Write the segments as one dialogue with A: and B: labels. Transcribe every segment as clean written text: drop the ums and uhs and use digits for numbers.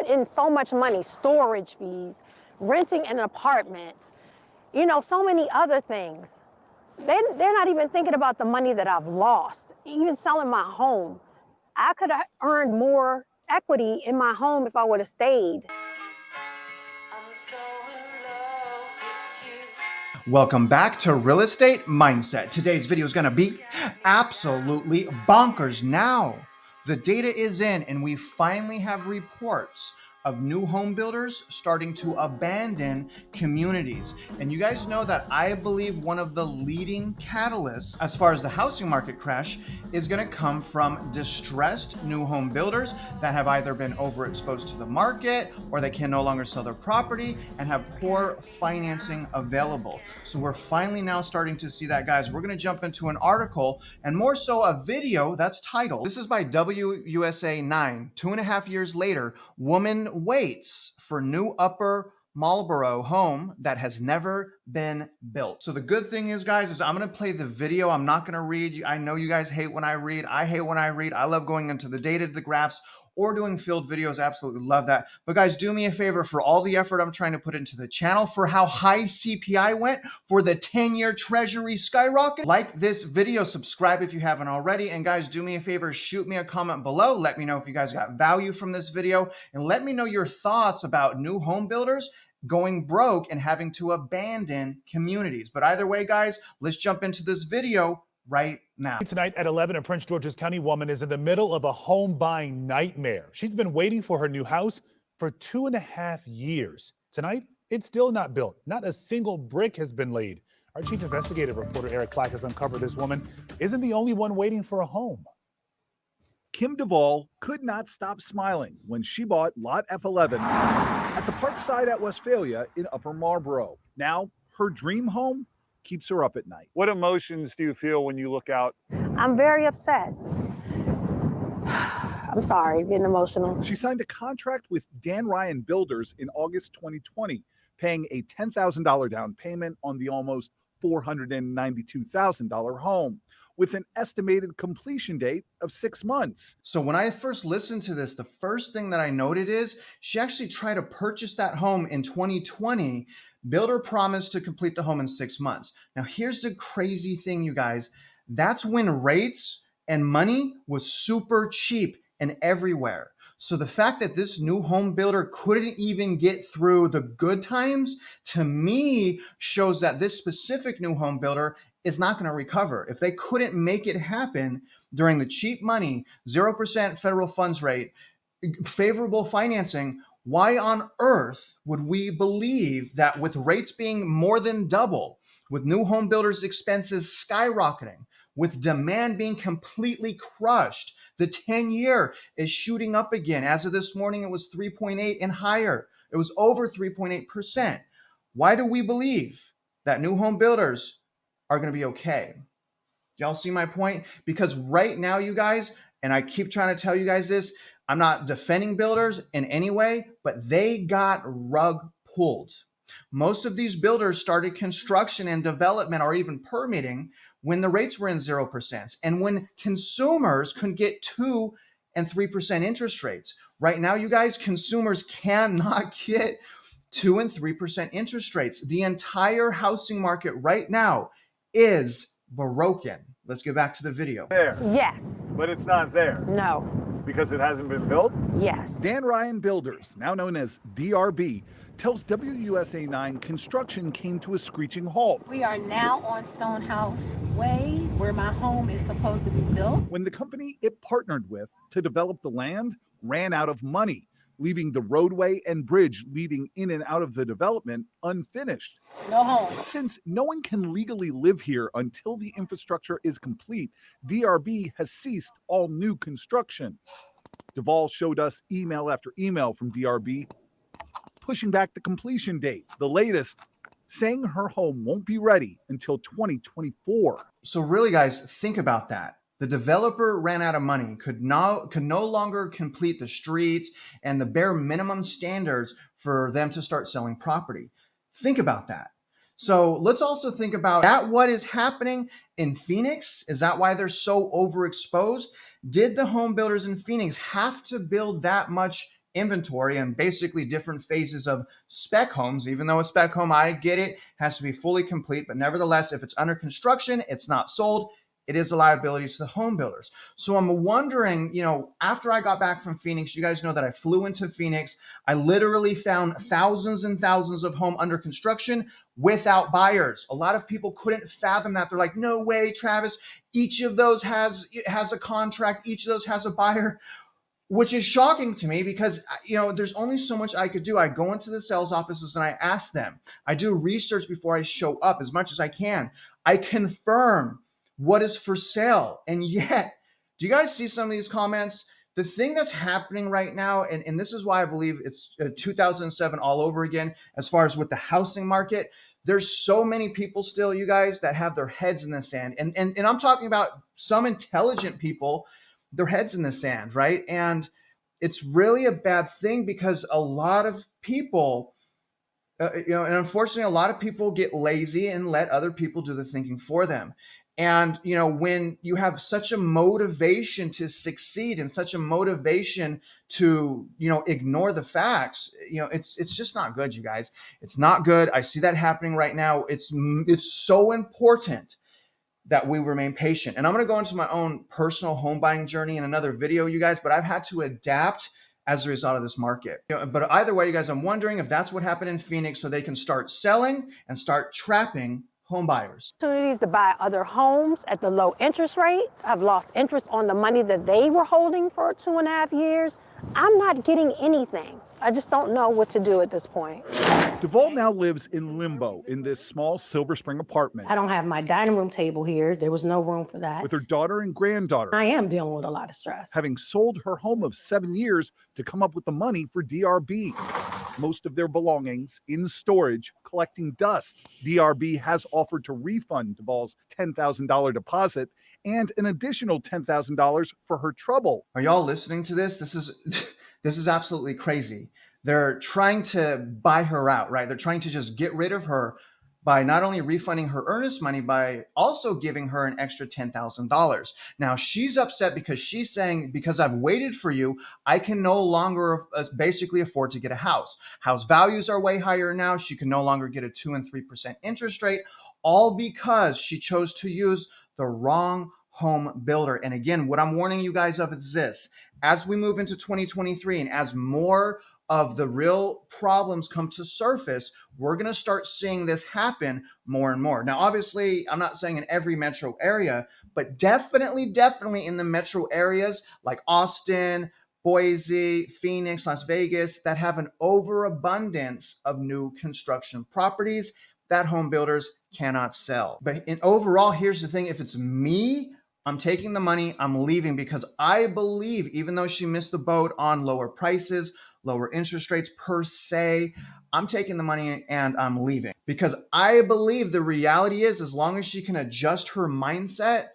A: in so much money, storage fees, renting an apartment, you know, so many other things. They're not even thinking about the money that I've lost. Even selling my home, I could have earned more equity in my home if I would have stayed.
B: Welcome back to Real Estate Mindset. Today's video is going to be absolutely bonkers. Now, the data is in and we finally have reports of new home builders starting to abandon communities. And you guys know that I believe one of the leading catalysts as far as the housing market crash is going to come from distressed new home builders that have either been overexposed to the market or they can no longer sell their property and have poor financing available. So we're finally now starting to see that, guys. We're going to jump into an article and more so a video that's titled, this is by WUSA 9, 2.5 years later, woman waits for new Upper Marlboro home that has never been built. So the good thing is, guys, is I'm going to play the video. I'm not going to read. I know you guys hate when I read. I hate when I read. I love going into the data, the graphs, or doing field videos. Absolutely love that. But guys, do me a favor for all the effort I'm trying to put into the channel, for how high CPI went, for the 10-year treasury skyrocket. Like this video, subscribe if you haven't already. And guys, do me a favor, shoot me a comment below. Let me know if you guys got value from this video, and let me know your thoughts about new home builders going broke and having to abandon communities. But either way, guys, let's jump into this video right now.
C: Tonight at 11, a Prince George's County woman is in the middle of a home buying nightmare. She's been waiting for her new house for 2.5 years. Tonight, it's still not built. Not a single brick has been laid. Our chief investigative reporter, Eric Clack, has uncovered this woman isn't the only one waiting for a home.
D: Kim Duvall could not stop smiling when she bought Lot F11 at the Parkside at Westphalia in Upper Marlboro. Now, her dream home keeps her up at night.
E: What emotions do you feel when you look out?
A: I'm very upset. I'm sorry, getting emotional.
D: She signed a contract with Dan Ryan Builders in August 2020, paying a $10,000 down payment on the almost $492,000 home, with an estimated completion date of 6 months.
B: So when I first listened to this, the first thing that I noted is she actually tried to purchase that home in 2020. Builder promised to complete the home in 6 months. Now, here's the crazy thing, you guys. That's when rates and money was super cheap and everywhere. So the fact that this new home builder couldn't even get through the good times, to me, shows that this specific new home builder is not going to recover. If they couldn't make it happen during the cheap money, 0% federal funds rate, favorable financing, why on earth would we believe that with rates being more than double, with new home builders' expenses skyrocketing, with demand being completely crushed, the 10-year is shooting up again. As of this morning, it was 3.8 and higher. It was over 3.8%. Why do we believe that new home builders are going to be okay? Y'all see my point? Because right now, you guys, and I keep trying to tell you guys this, I'm not defending builders in any way, but they got rug pulled. Most of these builders started construction and development or even permitting when the rates were in 0% and when consumers couldn't get 2 and 3% interest rates. Right now, you guys, consumers cannot get 2 and 3% interest rates. The entire housing market right now is broken. Let's get back to the video.
E: There.
A: Yes.
E: But it's not there.
A: No.
E: Because it hasn't been built?
A: Yes.
D: Dan Ryan Builders, now known as DRB, tells WUSA 9 construction came to a screeching halt.
F: We are now on Stonehouse Way, where my home is supposed to be built.
D: When the company it partnered with to develop the land ran out of money, leaving the roadway and bridge leading in and out of the development unfinished.
F: No home.
D: Since no one can legally live here until the infrastructure is complete, DRB has ceased all new construction. Duvall showed us email after email from DRB pushing back the completion date, the latest saying her home won't be ready until 2024.
B: So really, guys, think about that. The developer ran out of money, could no longer complete the streets and the bare minimum standards for them to start selling property. Think about that. So let's also think about that. What is happening in Phoenix? Is that why they're so overexposed? Did the home builders in Phoenix have to build that much inventory and basically different phases of spec homes. Even though a spec home, I get it, has to be fully complete, but nevertheless, if it's under construction, it's not sold, it is a liability to the home builders. So I'm wondering, after I got back from Phoenix, you guys know that I flew into Phoenix. I literally found thousands and thousands of home under construction without buyers. A lot of people couldn't fathom that. They're like, no way, Travis, each of those has a contract, each of those has a buyer, which is shocking to me because, there's only so much I could do. I go into the sales offices and I ask them. I do research before I show up as much as I can. I confirm what is for sale. And yet, do you guys see some of these comments? The thing that's happening right now, and this is why I believe it's 2007 all over again, as far as with the housing market, there's so many people still, you guys, that have their heads in the sand. And I'm talking about some intelligent people, their heads in the sand, right? And it's really a bad thing because a lot of people, and unfortunately, a lot of people get lazy and let other people do the thinking for them. And, when you have such a motivation to succeed and such a motivation to, ignore the facts, it's just not good, you guys. It's not good. I see that happening right now. It's so important that we remain patient. And I'm going to go into my own personal home buying journey in another video, you guys, but I've had to adapt as a result of this market. But either way, you guys, I'm wondering if that's what happened in Phoenix so they can start selling and start trapping home buyers.
A: Opportunities to buy other homes at the low interest rate. I've lost interest on the money that they were holding for 2.5 years. I'm not getting anything. I just don't know what to do at this point.
D: Duvall now lives in limbo in this small Silver Spring apartment
G: I don't have my dining room table here. There was no room for that.
D: with her daughter and granddaughter,
G: I am dealing with a lot of stress.
D: having sold her home of 7 years to come up with the money for DRB. Most of their belongings in storage, collecting dust. DRB has offered to refund Duvall's $10,000 deposit and an additional $10,000 for her trouble.
B: Are y'all listening to this? This is absolutely crazy. They're trying to buy her out, right? They're trying to just get rid of her by not only refunding her earnest money, by also giving her an extra $10,000. Now, she's upset because she's saying, because I've waited for you, I can no longer basically afford to get a house. House values are way higher now. She can no longer get a 2 and 3% interest rate, all because she chose to use the wrong home builder. And again, what I'm warning you guys of is this: as we move into 2023 and as more of the real problems come to surface, we're going to start seeing this happen more and more. Now, obviously, I'm not saying in every metro area, but definitely in the metro areas like Austin, Boise, Phoenix, Las Vegas, that have an overabundance of new construction properties that home builders cannot sell. But overall, here's the thing: if it's me, I'm taking the money, I'm leaving, because I believe, even though she missed the boat on lower prices, lower interest rates per se, I'm taking the money and I'm leaving, because I believe the reality is, as long as she can adjust her mindset,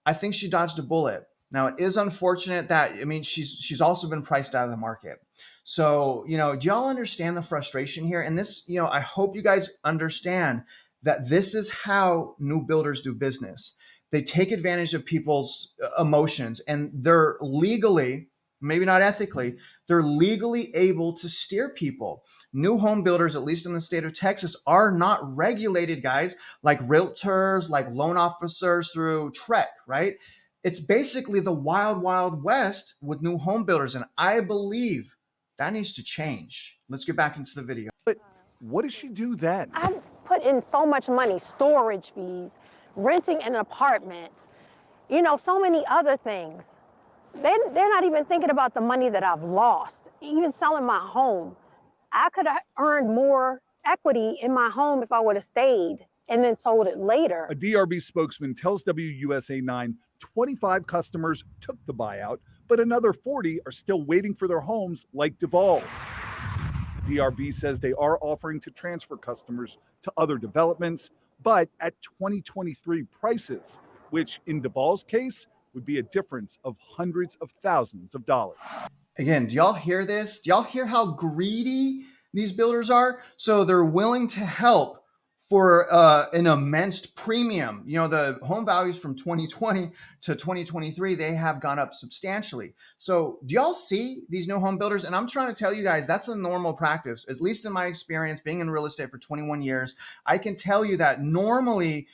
B: I think she dodged a bullet. Now, it is unfortunate that, she's also been priced out of the market. So, do y'all understand the frustration here? And this, I hope you guys understand that this is how new builders do business. They take advantage of people's emotions, and they're legally, maybe not ethically, they're legally able to steer people. New home builders, at least in the state of Texas, are not regulated, guys, like realtors, like loan officers through TREC, right? It's basically the wild, wild west with new home builders, and I believe that needs to change. Let's get back into the video.
D: But what does she do then?
A: I've put in so much money, storage fees, renting an apartment, so many other things. They're not even thinking about the money that I've lost. Even selling my home, I could have earned more equity in my home if I would have stayed and then sold it later.
D: A DRB spokesman tells WUSA 9 25 customers took the buyout, but another 40 are still waiting for their homes like Duvall. DRB says they are offering to transfer customers to other developments, but at 2023 prices, which in Duvall's case would be a difference of hundreds of thousands of dollars.
B: Again, do y'all hear this? Do y'all hear how greedy these builders are? So they're willing to help for an immense premium. You know, the home values from 2020 to 2023, they have gone up substantially. So do y'all see these new home builders? And I'm trying to tell you guys, that's a normal practice, at least in my experience being in real estate for 21 years. I can tell you that normally,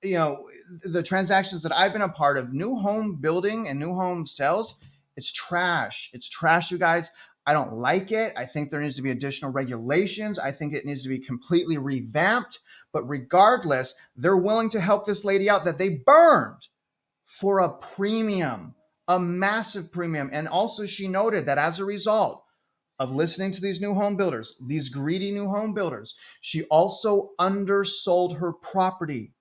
B: you know, the transactions that I've been a part of, new home building and new home sales, it's trash. It's trash, you guys. I don't like it. I think there needs to be additional regulations. I think it needs to be completely revamped. But regardless, they're willing to help this lady out that they burned for a premium, a massive premium. And also she noted that as a result of listening to these new home builders, these greedy new home builders, she also undersold her property.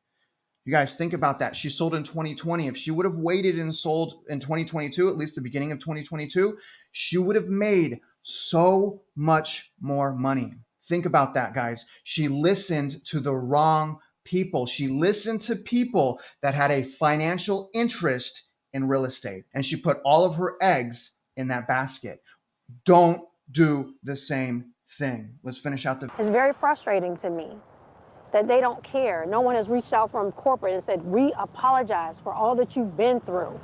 B: You guys think about that. She sold in 2020. If she would have waited and sold in 2022, at least the beginning of 2022, she would have made so much more money. Think about that, guys. She listened to the wrong people. She listened to people that had a financial interest in real estate, and she put all of her eggs in that basket. Don't do the same thing. Let's finish out the...
A: It's very frustrating to me that they don't care. No one has reached out from corporate and said, we apologize for all that you've been through.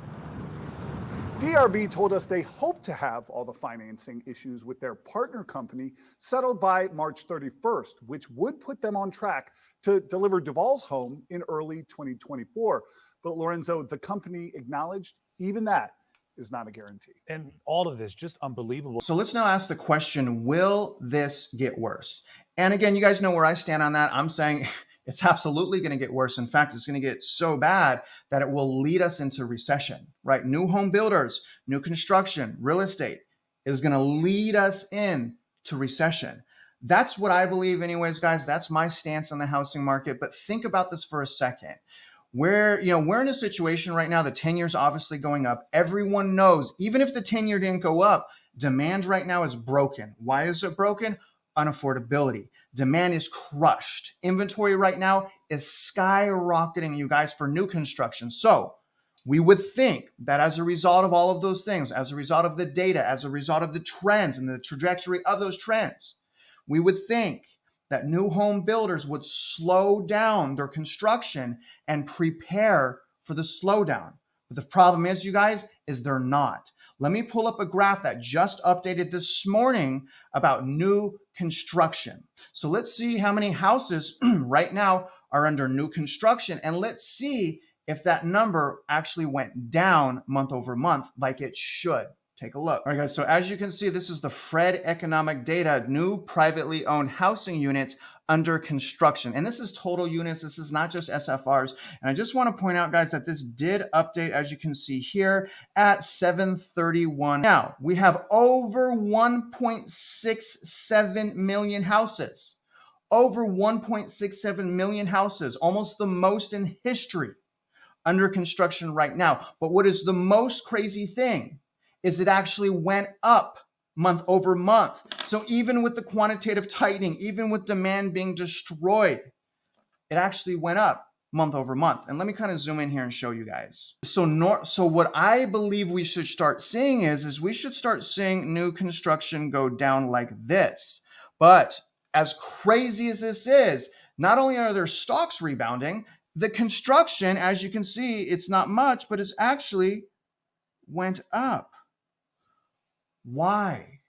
D: DRB told us they hope to have all the financing issues with their partner company settled by March 31st, which would put them on track to deliver Duval's home in early 2024. But Lorenzo, the company acknowledged even that is not a guarantee.
C: And all of this, just unbelievable.
B: So let's now ask the question, will this get worse? And again, you guys know where I stand on that. I'm saying it's absolutely going to get worse. In fact, it's going to get so bad that it will lead us into recession, right? New home builders, new construction, real estate is going to lead us into recession. That's what I believe anyways, guys. That's my stance on the housing market. But think about this for a second. We're in a situation right now, the 10-year's obviously going up. Everyone knows, even if the 10-year didn't go up, demand right now is broken. Why is it broken? Unaffordability. Demand is crushed. Inventory right now is skyrocketing, you guys, for new construction. So we would think that as a result of all of those things, as a result of the data, as a result of the trends and the trajectory of those trends, we would think that new home builders would slow down their construction and prepare for the slowdown. But the problem is, you guys, is they're not. Let me pull up a graph that just updated this morning about new construction. So let's see how many houses right now are under new construction, and let's see if that number actually went down month over month like it should. Take a look. All right, guys, so as you can see, this is the Fred economic data, new privately owned housing units under construction. And this is total units. This is not just SFRs. And I just want to point out, guys, that this did update, as you can see here, at 7/31. Now, we have over 1.67 million houses. Over 1.67 million houses, almost the most in history, under construction right now. But what is the most crazy thing is it actually went up month over month. So even with the quantitative tightening, even with demand being destroyed, it actually went up month over month. And let me kind of zoom in here and show you guys. So what I believe we should start seeing is we should start seeing new construction go down like this. But as crazy as this is, not only are there stocks rebounding, the construction, as you can see, it's not much, but it's actually went up. Why?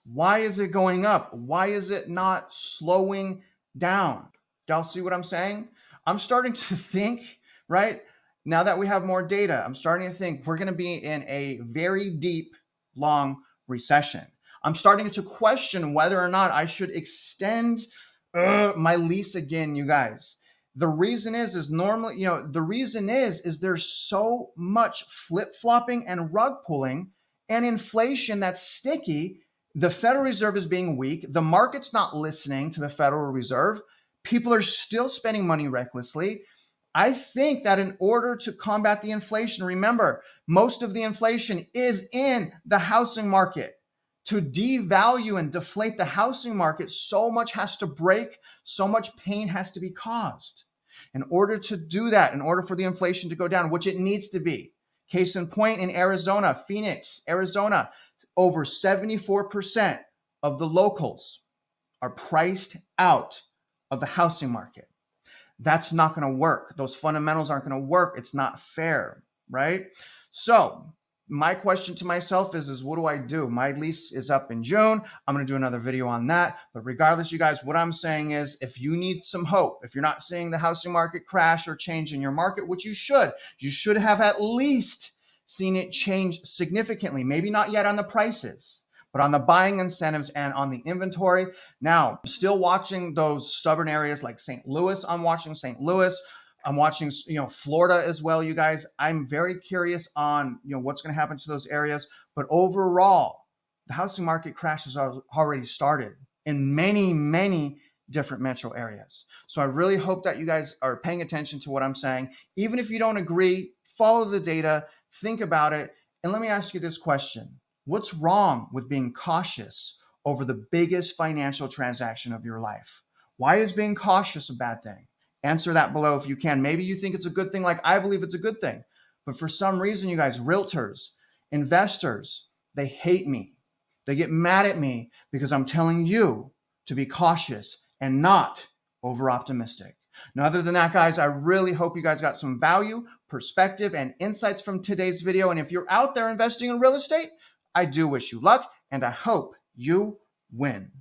B: Why is it going up? Why is it not slowing down? Y'all see what I'm saying? I'm starting to think, right? Now that we have more data, I'm starting to think we're going to be in a very deep, long recession. I'm starting to question whether or not I should extend my lease again, you guys. The reason is normally, the reason is there's so much flip-flopping and rug pulling and inflation that's sticky. The Federal Reserve is being weak. The market's not listening to the Federal Reserve. People are still spending money recklessly. I think that in order to combat the inflation, remember, most of the inflation is in the housing market. To devalue and deflate the housing market, so much has to break, so much pain has to be caused. In order to do that, in order for the inflation to go down, which it needs to be, case in point in Arizona, Phoenix, Arizona, over 74% of the locals are priced out of the housing market. That's not going to work. Those fundamentals aren't going to work. It's not fair, right? So my question to myself is what do I do? My lease is up in June. I'm going to do another video on that. But regardless, you guys, what I'm saying is if you need some hope, if you're not seeing the housing market crash or change in your market, which you should have at least seen it change significantly. Maybe not yet on the prices, but on the buying incentives and on the inventory. Now, still watching those stubborn areas like St. Louis. I'm watching St. Louis. I'm watching, Florida as well, you guys. I'm very curious on, what's going to happen to those areas. But overall, the housing market crash has already started in many, many different metro areas. So I really hope that you guys are paying attention to what I'm saying. Even if you don't agree, follow the data, think about it. And let me ask you this question. What's wrong with being cautious over the biggest financial transaction of your life? Why is being cautious a bad thing? Answer that below if you can. Maybe you think it's a good thing like I believe it's a good thing. But for some reason, you guys, realtors, investors, they hate me. They get mad at me because I'm telling you to be cautious and not over-optimistic. Now, other than that, guys, I really hope you guys got some value, perspective, and insights from today's video. And if you're out there investing in real estate, I do wish you luck, and I hope you win.